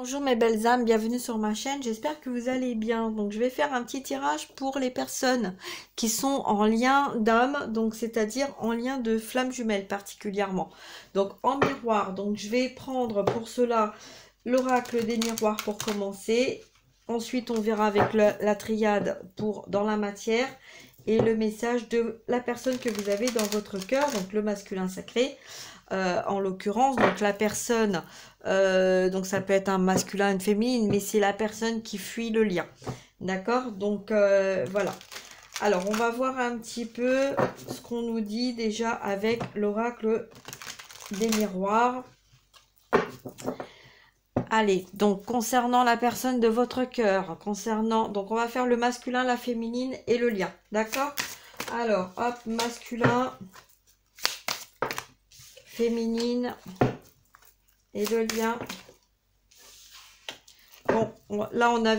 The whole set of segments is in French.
Bonjour mes belles âmes, bienvenue sur ma chaîne, j'espère que vous allez bien. Donc je vais faire un petit tirage pour les personnes qui sont en lien d'âme, donc c'est-à-dire en lien de flamme jumelle particulièrement. Donc en miroir, donc je vais prendre pour cela l'oracle des miroirs pour commencer. Ensuite on verra avec la triade pour dans la matière et le message de la personne que vous avez dans votre cœur, donc le masculin sacré. En l'occurrence, donc la personne, donc ça peut être un masculin, une féminine, mais c'est la personne qui fuit le lien. D'accord? Donc voilà. Alors on va voir un petit peu ce qu'on nous dit déjà avec l'oracle des miroirs. Allez, donc concernant la personne de votre cœur, donc on va faire le masculin, la féminine et le lien. D'accord? Alors, hop, masculin, féminine et le lien. Bon, là on a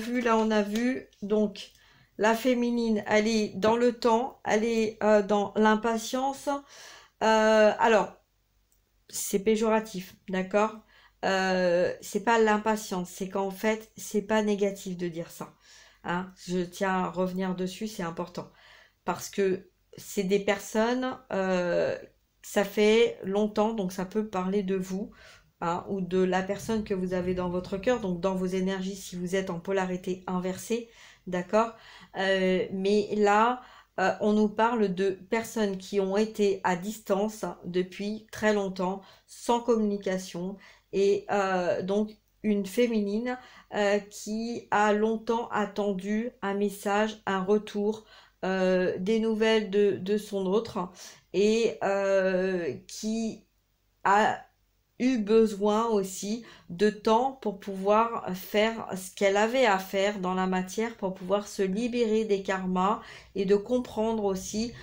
vu, donc la féminine, elle est dans le temps, elle est dans l'impatience. Alors, c'est péjoratif, d'accord? C'est pas l'impatience, c'est qu'en fait, c'est pas négatif de dire ça. Hein? Je tiens à revenir dessus, c'est important. Parce que c'est des personnes, ça fait longtemps, donc ça peut parler de vous. Hein, ou de la personne que vous avez dans votre cœur, donc dans vos énergies si vous êtes en polarité inversée, d'accord? Mais là, on nous parle de personnes qui ont été à distance depuis très longtemps, sans communication, et donc une féminine qui a longtemps attendu un message, un retour, des nouvelles de son autre, et qui a eu besoin aussi de temps pour pouvoir faire ce qu'elle avait à faire dans la matière, pour pouvoir se libérer des karmas et de comprendre aussi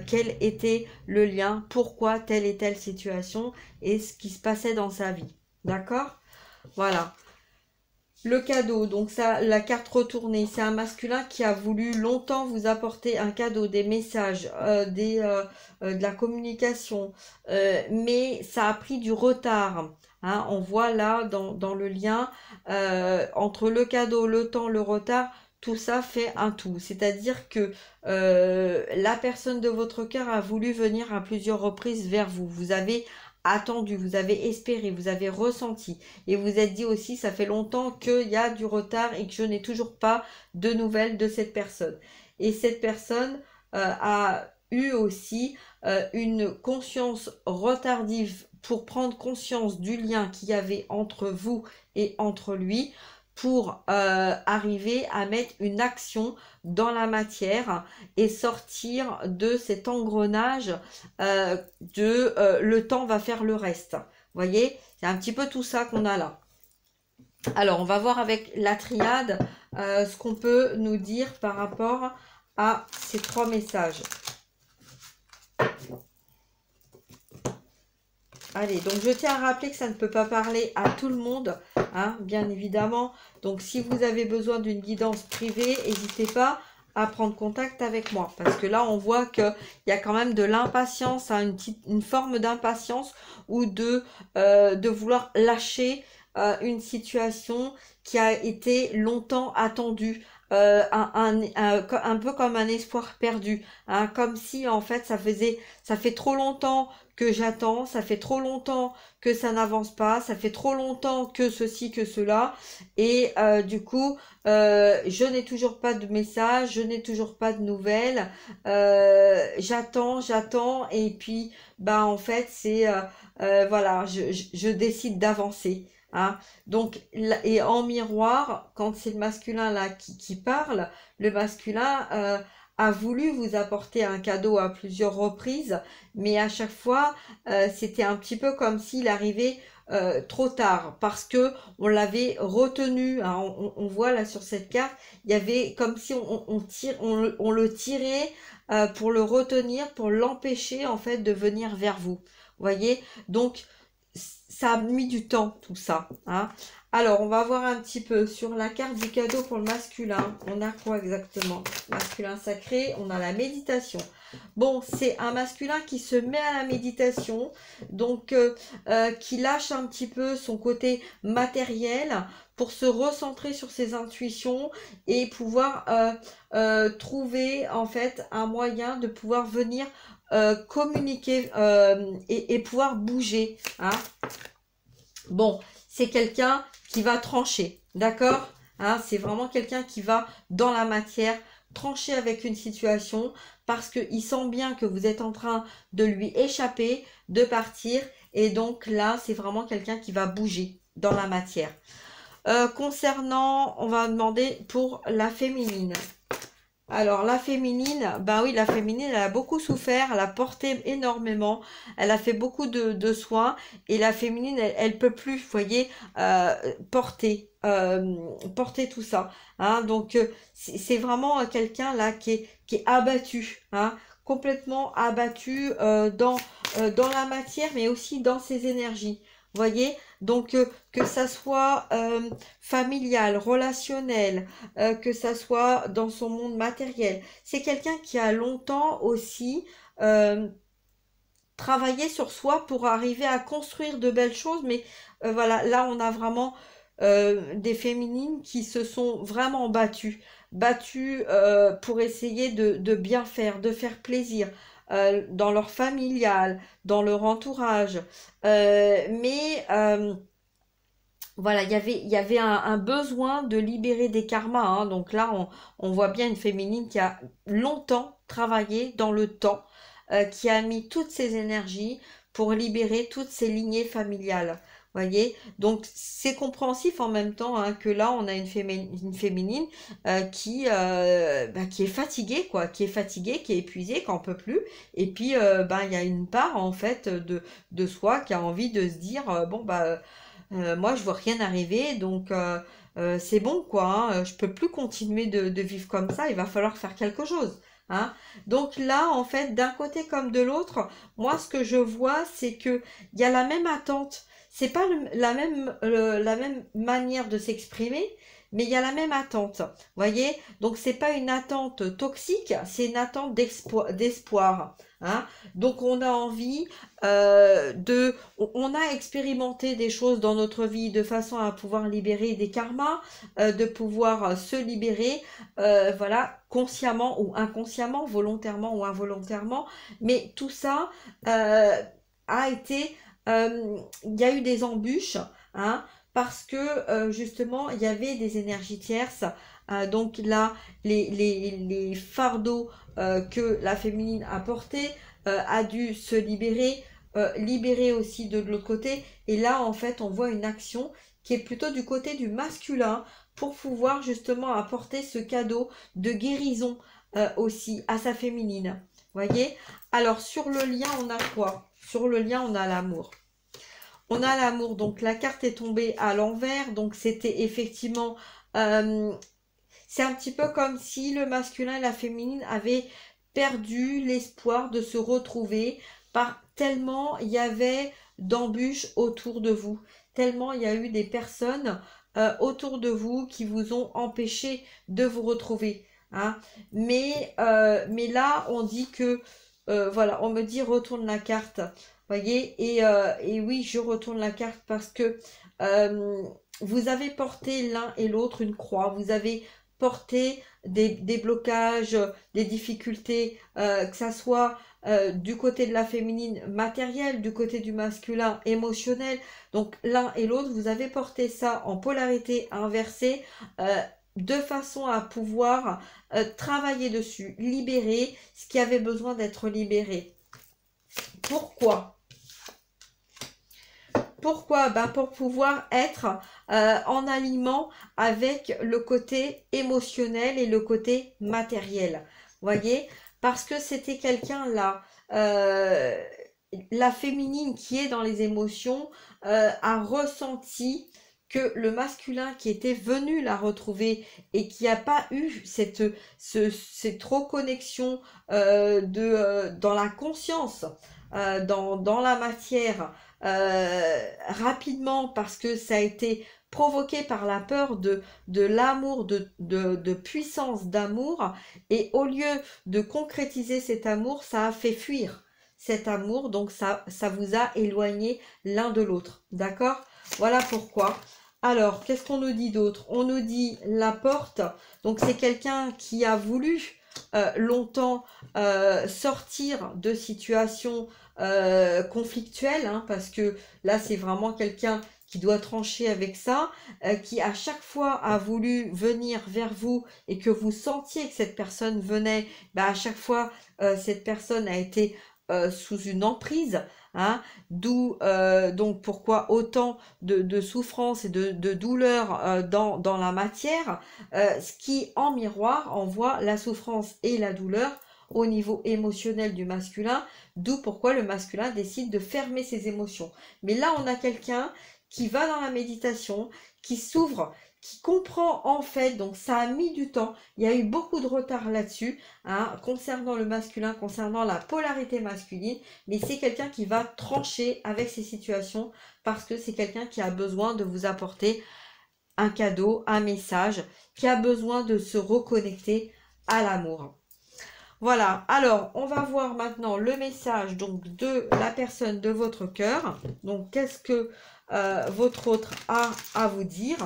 quel était le lien, pourquoi telle et telle situation et ce qui se passait dans sa vie. D'accord? Voilà. Le cadeau, donc ça, la carte retournée, c'est un masculin qui a voulu longtemps vous apporter un cadeau, des messages, de la communication, mais ça a pris du retard. Hein. On voit là dans le lien entre le cadeau, le temps, le retard, tout ça fait un tout. C'est-à-dire que la personne de votre cœur a voulu venir à plusieurs reprises vers vous. Vous avez attendu, vous avez espéré, vous avez ressenti. Et vous êtes dit aussi, ça fait longtemps qu'il y a du retard et que je n'ai toujours pas de nouvelles de cette personne. Et cette personne a eu aussi une conscience retardive pour prendre conscience du lien qu'il y avait entre vous et entre lui, pour arriver à mettre une action dans la matière et sortir de cet engrenage le temps va faire le reste. Vous voyez, c'est un petit peu tout ça qu'on a là. Alors, on va voir avec la triade ce qu'on peut nous dire par rapport à ces trois messages. Allez, donc je tiens à rappeler que ça ne peut pas parler à tout le monde, hein, bien évidemment. Donc si vous avez besoin d'une guidance privée, n'hésitez pas à prendre contact avec moi. Parce que là, on voit qu'il y a quand même de l'impatience, hein, une forme d'impatience ou de vouloir lâcher une situation qui a été longtemps attendue. Un peu comme un espoir perdu, hein, comme si en fait ça fait trop longtemps que j'attends, ça fait trop longtemps que ça n'avance pas, ça fait trop longtemps que ceci, que cela, et du coup, je n'ai toujours pas de message, je n'ai toujours pas de nouvelles, j'attends, et puis, bah en fait, c'est, voilà, je décide d'avancer. Hein. Donc, et en miroir, quand c'est le masculin là qui parle, le masculin a voulu vous apporter un cadeau à plusieurs reprises, mais à chaque fois, c'était un petit peu comme s'il arrivait trop tard, parce que on l'avait retenu. Hein, on voit là sur cette carte, il y avait comme si on le tirait pour le retenir, pour l'empêcher en fait de venir vers vous. Vous voyez, donc ça a mis du temps tout ça. Hein. Alors, on va voir un petit peu sur la carte du cadeau pour le masculin. On a quoi exactement? Masculin sacré, on a la méditation. Bon, c'est un masculin qui se met à la méditation, donc qui lâche un petit peu son côté matériel pour se recentrer sur ses intuitions et pouvoir trouver en fait un moyen de pouvoir venir communiquer et pouvoir bouger. Hein. Bon, c'est quelqu'un qui va trancher, d'accord? Hein, c'est vraiment quelqu'un qui va dans la matière, trancher avec une situation parce qu'il sent bien que vous êtes en train de lui échapper, de partir. Et donc là, c'est vraiment quelqu'un qui va bouger dans la matière. Concernant, on va demander pour la féminine. Alors, la féminine, ben oui, la féminine, elle a beaucoup souffert, elle a porté énormément, elle a fait beaucoup de soins, et la féminine, elle peut plus, vous voyez, porter tout ça. Hein, donc, c'est vraiment quelqu'un là qui est abattu, hein, complètement abattu dans la matière, mais aussi dans ses énergies. Vous voyez, donc que ça soit familial, relationnel, que ça soit dans son monde matériel. C'est quelqu'un qui a longtemps aussi euh, travaillé sur soi pour arriver à construire de belles choses, mais voilà, là on a vraiment des féminines qui se sont vraiment battues pour essayer de bien faire, de faire plaisir. Dans leur familial, dans leur entourage. Mais voilà, il y avait un besoin de libérer des karmas. Hein. Donc là, on voit bien une féminine qui a longtemps travaillé dans le temps, qui a mis toutes ses énergies pour libérer toutes ses lignées familiales. Voyez, donc c'est compréhensif en même temps hein, que là on a une féminine qui est fatiguée quoi, qui est fatiguée, qui est épuisée, qui en peut plus. Et puis il y a une part en fait de soi qui a envie de se dire moi je vois rien arriver donc c'est bon quoi, hein, je peux plus continuer de vivre comme ça, il va falloir faire quelque chose. Hein. Donc là en fait d'un côté comme de l'autre, moi ce que je vois c'est que il y a la même attente, c'est pas la même manière de s'exprimer, mais il y a la même attente. Voyez, donc c'est pas une attente toxique, c'est une attente d'espoir. Hein. Donc on a envie on a expérimenté des choses dans notre vie de façon à pouvoir libérer des karmas, de pouvoir se libérer, voilà, consciemment ou inconsciemment, volontairement ou involontairement, mais tout ça a été, il y a eu des embûches, hein, parce que justement il y avait des énergies tierces. Donc là, les fardeaux que la féminine a portés a dû se libérer, libérer aussi de l'autre côté. Et là, en fait, on voit une action qui est plutôt du côté du masculin pour pouvoir justement apporter ce cadeau de guérison aussi à sa féminine. Voyez? Alors, sur le lien, on a quoi? Sur le lien, on a l'amour. On a l'amour, donc la carte est tombée à l'envers, donc c'était effectivement... c'est un petit peu comme si le masculin et la féminine avaient perdu l'espoir de se retrouver par tellement il y avait d'embûches autour de vous, tellement il y a eu des personnes autour de vous qui vous ont empêché de vous retrouver. Hein. Mais là, on dit que, voilà, on me dit retourne la carte. Voyez, et oui, je retourne la carte parce que vous avez porté l'un et l'autre une croix, vous avez porté des blocages, des difficultés, que ça soit du côté de la féminine matérielle, du côté du masculin émotionnel. Donc l'un et l'autre, vous avez porté ça en polarité inversée, de façon à pouvoir travailler dessus, libérer ce qui avait besoin d'être libéré. Pourquoi? Pourquoi? Pour pouvoir être en aliment avec le côté émotionnel et le côté matériel. Voyez? Parce que c'était quelqu'un là, la féminine qui est dans les émotions a ressenti que le masculin qui était venu la retrouver et qui n'a pas eu cette reconnexion dans la conscience, dans la matière, rapidement parce que ça a été provoqué par la peur de l'amour, de puissance d'amour, et au lieu de concrétiser cet amour, ça a fait fuir cet amour, donc ça vous a éloigné l'un de l'autre, d'accord? Voilà pourquoi. Alors, qu'est-ce qu'on nous dit d'autre? On nous dit la porte, donc c'est quelqu'un qui a voulu longtemps sortir de situations conflictuelles, hein, parce que là c'est vraiment quelqu'un qui doit trancher avec ça, qui à chaque fois a voulu venir vers vous et que vous sentiez que cette personne venait, bah, à chaque fois cette personne a été sous une emprise, hein, d'où donc pourquoi autant de souffrance et de douleur dans la matière, ce qui en miroir envoie la souffrance et la douleur au niveau émotionnel du masculin, d'où pourquoi le masculin décide de fermer ses émotions. Mais là, on a quelqu'un qui va dans la méditation, qui s'ouvre, qui comprend en fait, donc ça a mis du temps, il y a eu beaucoup de retard là-dessus, hein, concernant le masculin, concernant la polarité masculine, mais c'est quelqu'un qui va trancher avec ces situations parce que c'est quelqu'un qui a besoin de vous apporter un cadeau, un message, qui a besoin de se reconnecter à l'amour. Voilà, alors on va voir maintenant le message donc de la personne de votre cœur. Donc qu'est-ce que votre autre a à vous dire,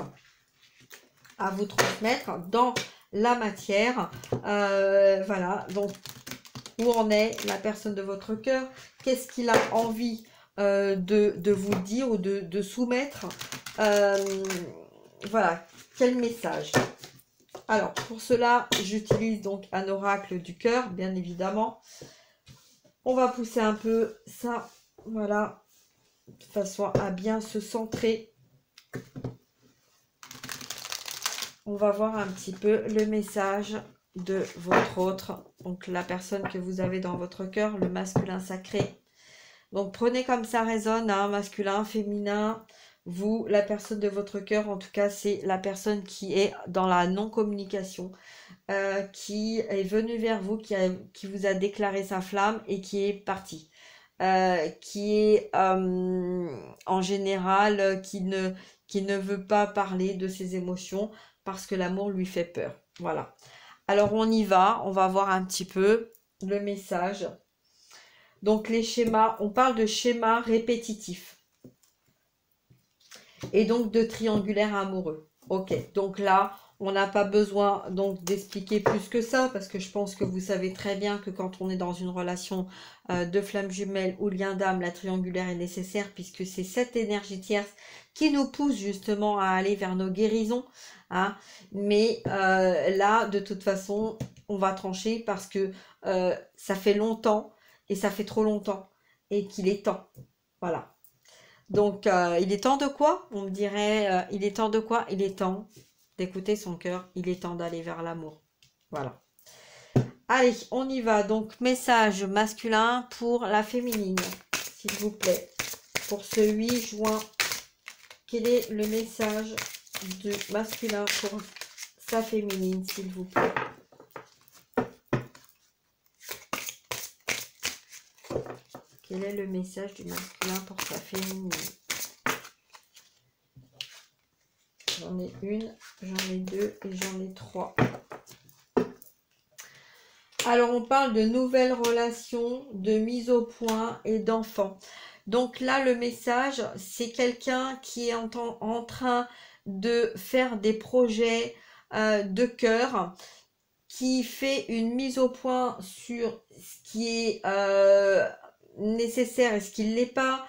à vous transmettre dans la matière. Voilà, donc où en est la personne de votre cœur, qu'est-ce qu'il a envie de vous dire ou de soumettre. Voilà, quel message. Alors, pour cela, j'utilise donc un oracle du cœur, bien évidemment. On va pousser un peu ça, voilà, de façon à bien se centrer. On va voir un petit peu le message de votre autre, donc la personne que vous avez dans votre cœur, le masculin sacré. Donc, prenez comme ça résonne, hein, masculin, féminin. Vous, la personne de votre cœur, en tout cas, c'est la personne qui est dans la non-communication, qui est venue vers vous, qui vous a déclaré sa flamme et qui est partie. Qui est en général, qui ne veut pas parler de ses émotions parce que l'amour lui fait peur. Voilà. Alors, on y va. On va voir un petit peu le message. Donc, les schémas, on parle de schémas répétitifs. Et donc de triangulaire amoureux. Ok, donc là, on n'a pas besoin donc d'expliquer plus que ça, parce que je pense que vous savez très bien que quand on est dans une relation de flamme jumelle ou lien d'âme, la triangulaire est nécessaire, puisque c'est cette énergie tierce qui nous pousse justement à aller vers nos guérisons. Hein. Mais là, de toute façon, on va trancher parce que ça fait longtemps, et ça fait trop longtemps, et qu'il est temps. Voilà. Donc, il est temps de quoi? On me dirait, il est temps de quoi? Il est temps d'écouter son cœur. Il est temps d'aller vers l'amour. Voilà. Allez, on y va. Donc, message masculin pour la féminine, s'il vous plaît. Pour ce 8 juin, quel est le message du masculin pour sa féminine, s'il vous plaît? Quel est le message du masculin pour sa féminine? J'en ai une, j'en ai deux et j'en ai trois. Alors, on parle de nouvelles relations, de mise au point et d'enfants. Donc là, le message, c'est quelqu'un qui est en train de faire des projets de cœur, qui fait une mise au point sur ce qui est nécessaire et ce qui ne l'est pas,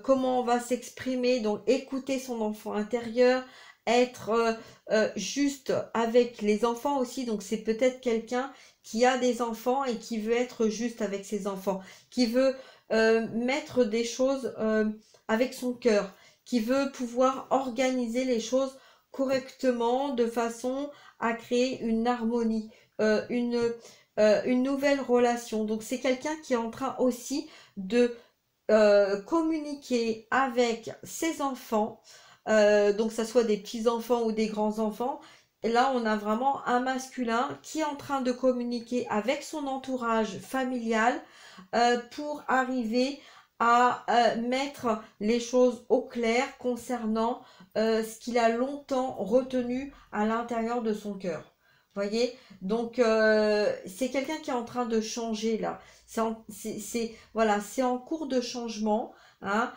comment on va s'exprimer, donc écouter son enfant intérieur, être juste avec les enfants aussi, donc c'est peut-être quelqu'un qui a des enfants et qui veut être juste avec ses enfants, qui veut mettre des choses avec son cœur, qui veut pouvoir organiser les choses correctement de façon à créer une harmonie, une nouvelle relation. Donc c'est quelqu'un qui est en train aussi de communiquer avec ses enfants, donc ça soit des petits-enfants ou des grands-enfants. Et là, on a vraiment un masculin qui est en train de communiquer avec son entourage familial pour arriver à mettre les choses au clair concernant ce qu'il a longtemps retenu à l'intérieur de son cœur. Voyez, donc c'est quelqu'un qui est en train de changer là. Voilà, c'est en cours de changement. Hein,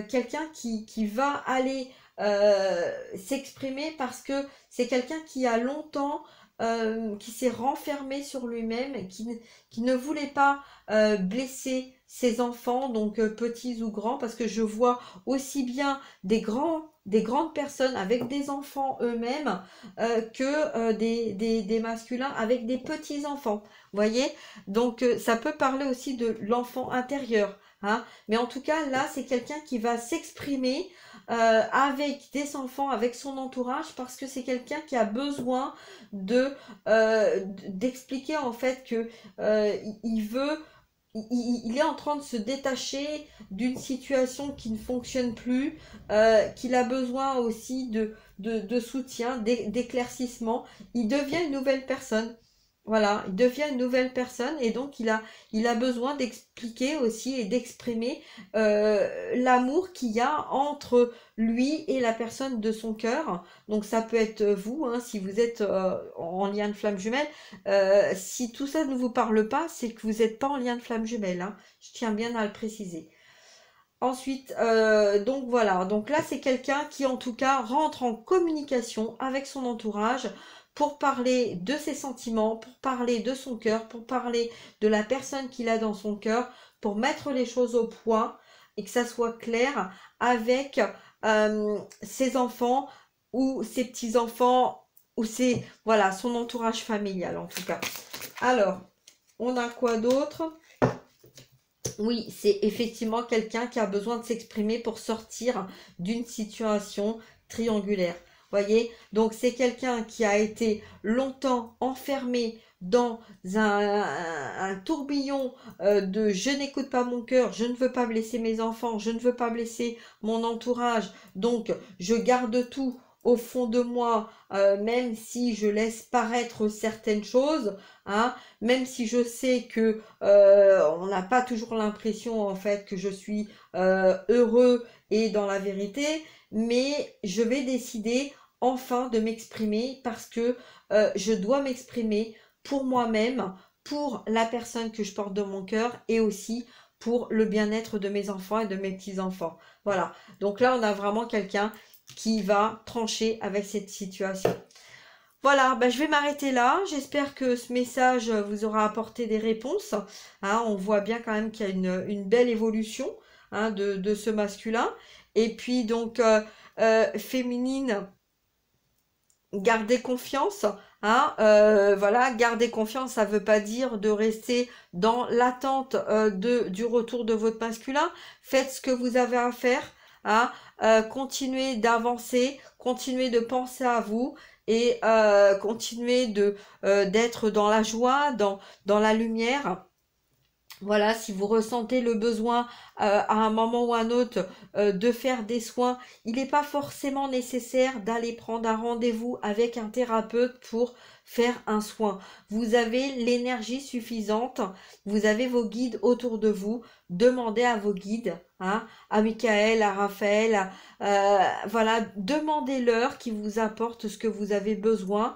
quelqu'un qui va aller s'exprimer parce que c'est quelqu'un qui a longtemps qui s'est renfermé sur lui-même, qui ne voulait pas blesser ses enfants, donc petits ou grands, parce que je vois aussi bien des grandes personnes avec des enfants eux-mêmes que des masculins avec des petits enfants. Voyez, donc ça peut parler aussi de l'enfant intérieur. Hein, mais en tout cas, là, c'est quelqu'un qui va s'exprimer avec des enfants, avec son entourage, parce que c'est quelqu'un qui a besoin d'expliquer en fait que il veut, il est en train de se détacher d'une situation qui ne fonctionne plus, qu'il a besoin aussi de soutien, d'éclaircissement. Il devient une nouvelle personne. Voilà, il devient une nouvelle personne et donc il a besoin d'expliquer aussi et d'exprimer l'amour qu'il y a entre lui et la personne de son cœur. Donc ça peut être vous, hein, si vous êtes en lien de flamme jumelle. Si tout ça ne vous parle pas, c'est que vous n'êtes pas en lien de flamme jumelle. Hein. Je tiens bien à le préciser. Ensuite, donc voilà, donc là c'est quelqu'un qui en tout cas rentre en communication avec son entourage pour parler de ses sentiments, pour parler de son cœur, pour parler de la personne qu'il a dans son cœur, pour mettre les choses au point et que ça soit clair avec ses enfants ou ses petits-enfants ou voilà, son entourage familial en tout cas. Alors, on a quoi d'autre ? Oui, c'est effectivement quelqu'un qui a besoin de s'exprimer pour sortir d'une situation triangulaire. Voyez, donc c'est quelqu'un qui a été longtemps enfermé dans un tourbillon de je n'écoute pas mon cœur, je ne veux pas blesser mes enfants, je ne veux pas blesser mon entourage, donc je garde tout au fond de moi, même si je laisse paraître certaines choses, hein, même si je sais que on n'a pas toujours l'impression en fait que je suis heureux et dans la vérité, mais je vais décider enfin de m'exprimer parce que je dois m'exprimer pour moi-même, pour la personne que je porte dans mon cœur et aussi pour le bien-être de mes enfants et de mes petits-enfants. Voilà, donc là on a vraiment quelqu'un qui va trancher avec cette situation. Voilà, ben je vais m'arrêter là. J'espère que ce message vous aura apporté des réponses. Hein, on voit bien quand même qu'il y a une belle évolution hein, de ce masculin. Et puis donc, féminine, gardez confiance. Hein, voilà, garder confiance, ça ne veut pas dire de rester dans l'attente du retour de votre masculin. Faites ce que vous avez à faire. Hein, continuez d'avancer, continuez de penser à vous et continuez d'être dans la joie, dans la lumière. Voilà, si vous ressentez le besoin à un moment ou à un autre de faire des soins, il n'est pas forcément nécessaire d'aller prendre un rendez-vous avec un thérapeute pour faire un soin. Vous avez l'énergie suffisante, vous avez vos guides autour de vous, demandez à vos guides, hein, à Michael, à Raphaël, voilà, demandez-leur qu'ils vous apportent ce que vous avez besoin.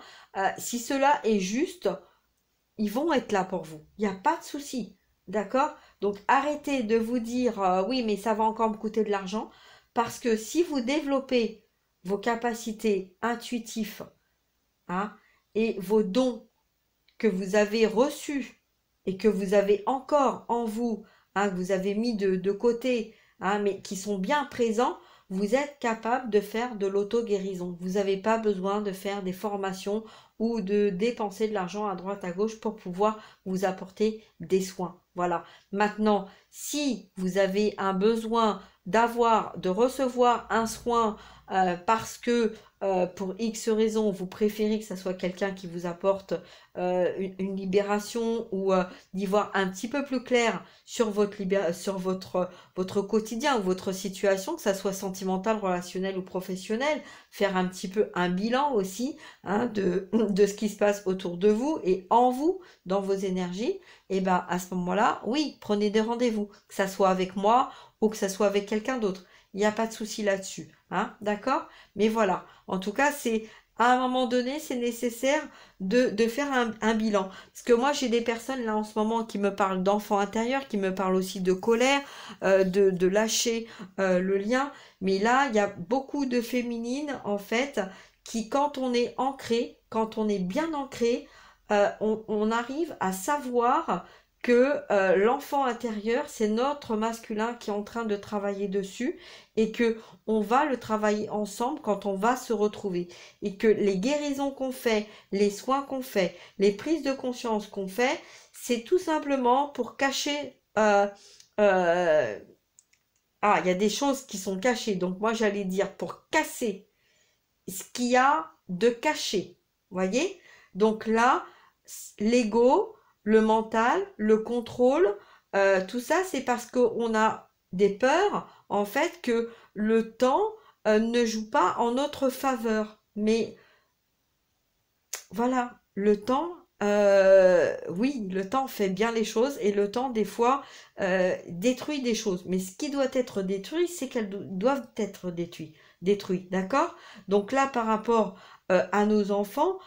Si cela est juste, ils vont être là pour vous, il n'y a pas de souci. D'accord? Donc arrêtez de vous dire oui mais ça va encore me coûter de l'argent parce que si vous développez vos capacités intuitives hein, et vos dons que vous avez reçus et que vous avez encore en vous, hein, que vous avez mis de côté, hein, mais qui sont bien présents, vous êtes capable de faire de l'auto-guérison. Vous n'avez pas besoin de faire des formations ou de dépenser de l'argent à droite à gauche pour pouvoir vous apporter des soins. Voilà. Maintenant, si vous avez un besoin de recevoir un soin parce que pour X raison, vous préférez que ce soit quelqu'un qui vous apporte une libération ou d'y voir un petit peu plus clair sur votre quotidien ou votre situation, que ça soit sentimental, relationnel ou professionnel, faire un petit peu un bilan aussi hein, de ce qui se passe autour de vous et en vous, dans vos énergies, et ben à ce moment-là, oui, prenez des rendez-vous, que ça soit avec moi ou que ça soit avec quelqu'un d'autre. Il n'y a pas de souci là-dessus. hein, d'accord? Mais voilà, en tout cas, c'est à un moment donné, c'est nécessaire de faire un bilan. Parce que moi, j'ai des personnes là en ce moment qui me parlent d'enfants intérieurs, qui me parlent aussi de colère, de lâcher le lien. Mais là, il y a beaucoup de féminines, en fait, qui, quand on est ancré, quand on est bien ancré, on arrive à savoir que l'enfant intérieur, c'est notre masculin qui est en train de travailler dessus et que on va le travailler ensemble quand on va se retrouver. Et que les guérisons qu'on fait, les soins qu'on fait, les prises de conscience qu'on fait, c'est tout simplement pour cacher... euh, ah, il y a des choses qui sont cachées. Donc moi, j'allais dire pour casser ce qu'il y a de caché. Voyez? Donc là, l'ego, le mental, le contrôle, tout ça, c'est parce qu'on a des peurs, en fait, que le temps ne joue pas en notre faveur. Mais voilà, le temps, oui, le temps fait bien les choses et le temps, des fois, détruit des choses. Mais ce qui doit être détruit, c'est qu'elles doivent être détruites, d'accord? Donc là, par rapport à nos enfants,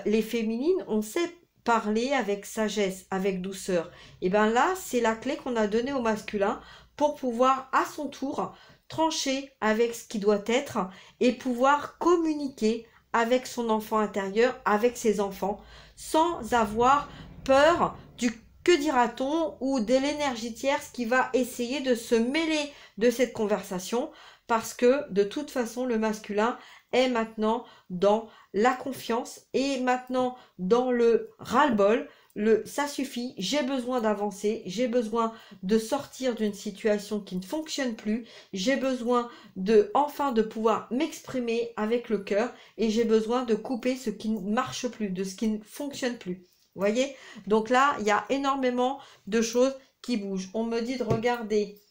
les féminines, on sait parler avec sagesse, avec douceur. Et bien là, c'est la clé qu'on a donnée au masculin pour pouvoir, à son tour, trancher avec ce qui doit être et pouvoir communiquer avec son enfant intérieur, avec ses enfants, sans avoir peur du que dira-t-on ou de l'énergie tierce qui va essayer de se mêler de cette conversation parce que de toute façon le masculin est maintenant dans la confiance et maintenant dans le ras-le-bol, le ça suffit, j'ai besoin d'avancer, j'ai besoin de sortir d'une situation qui ne fonctionne plus, j'ai besoin de pouvoir m'exprimer avec le cœur et j'ai besoin de couper ce qui ne marche plus, de ce qui ne fonctionne plus. Vous voyez? Donc là, il y a énormément de choses qui bougent. On me dit de regarder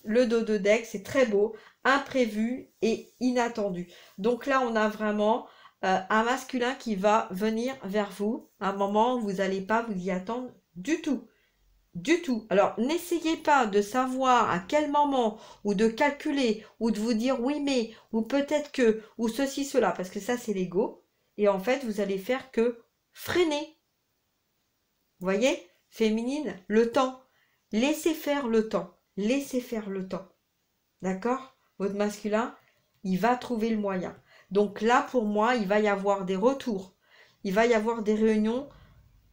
le dos de deck, c'est très beau, imprévu et inattendu. Donc là, on a vraiment un masculin qui va venir vers vous, à un moment où vous n'allez pas vous y attendre du tout. Du tout. Alors, n'essayez pas de savoir à quel moment, ou de calculer, ou de vous dire oui mais, ou peut-être que, ou ceci, cela, parce que ça c'est l'ego. Et en fait, vous allez faire que freiner. Vous voyez? Féminine, le temps. Laissez faire le temps. Laissez faire le temps. D'accord? Votre masculin, il va trouver le moyen. Donc là, pour moi, il va y avoir des retours. Il va y avoir des réunions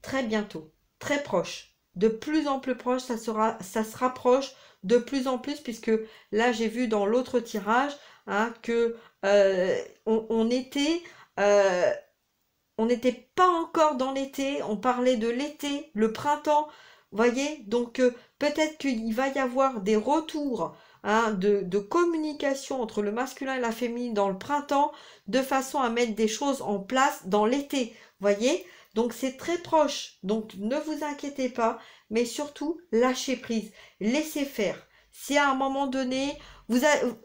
très bientôt, très proches. De plus en plus proche, ça se rapproche de plus en plus, puisque là, j'ai vu dans l'autre tirage hein, que on était... on n'était pas encore dans l'été, on parlait de l'été, le printemps, voyez, donc peut-être qu'il va y avoir des retours hein, de communication entre le masculin et la féminine dans le printemps, de façon à mettre des choses en place dans l'été, voyez, donc c'est très proche, donc ne vous inquiétez pas, mais surtout lâchez prise, laissez faire. Si à un moment donné,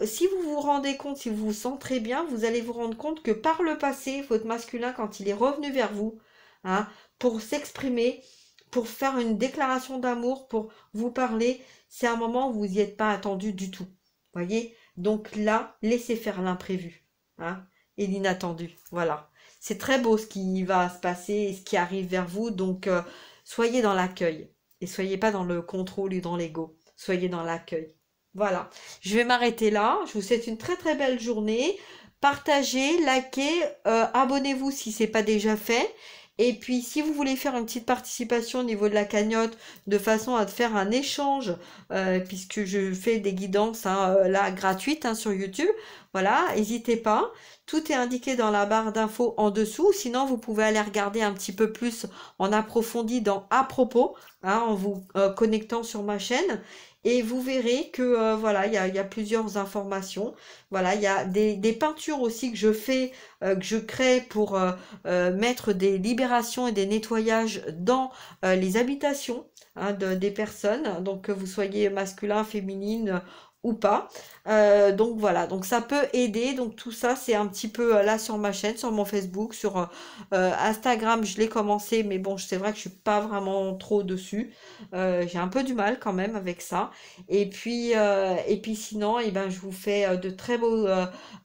si vous vous rendez compte, si vous vous sentez bien, vous allez vous rendre compte que par le passé, votre masculin, quand il est revenu vers vous, hein, pour s'exprimer, pour faire une déclaration d'amour, pour vous parler, c'est un moment où vous n'y êtes pas attendu du tout. Voyez? Donc là, laissez faire l'imprévu hein, et l'inattendu. Voilà. C'est très beau ce qui va se passer et ce qui arrive vers vous. Donc, soyez dans l'accueil et soyez pas dans le contrôle ou dans l'ego. Soyez dans l'accueil. Voilà, je vais m'arrêter là. Je vous souhaite une très très belle journée. Partagez, likez, abonnez-vous si ce n'est pas déjà fait. Et puis, si vous voulez faire une petite participation au niveau de la cagnotte, de façon à faire un échange, puisque je fais des guidances hein, là gratuites hein, sur YouTube, voilà, n'hésitez pas. Tout est indiqué dans la barre d'infos en dessous. Sinon, vous pouvez aller regarder un petit peu plus en approfondi dans à propos, hein, en vous connectant sur ma chaîne. Et vous verrez que voilà, il y a plusieurs informations. Voilà, il y a des peintures aussi que je fais, que je crée pour mettre des libérations et des nettoyages dans les habitations hein, des personnes. Donc que vous soyez masculin, féminine ou pas. Donc voilà, donc ça peut aider. Donc tout ça, c'est un petit peu là sur ma chaîne, sur mon Facebook, sur Instagram, je l'ai commencé, mais bon, c'est vrai que je suis pas vraiment trop dessus. J'ai un peu du mal quand même avec ça. Et puis sinon, eh ben, je vous fais de très beaux,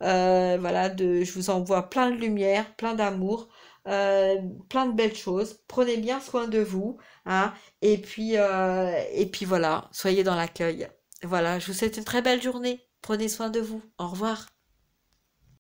voilà, je vous envoie plein de lumière, plein d'amour. euh, Plein de belles choses. Prenez bien soin de vous, hein, et puis voilà, soyez dans l'accueil. Voilà, je vous souhaite une très belle journée. Prenez soin de vous. Au revoir.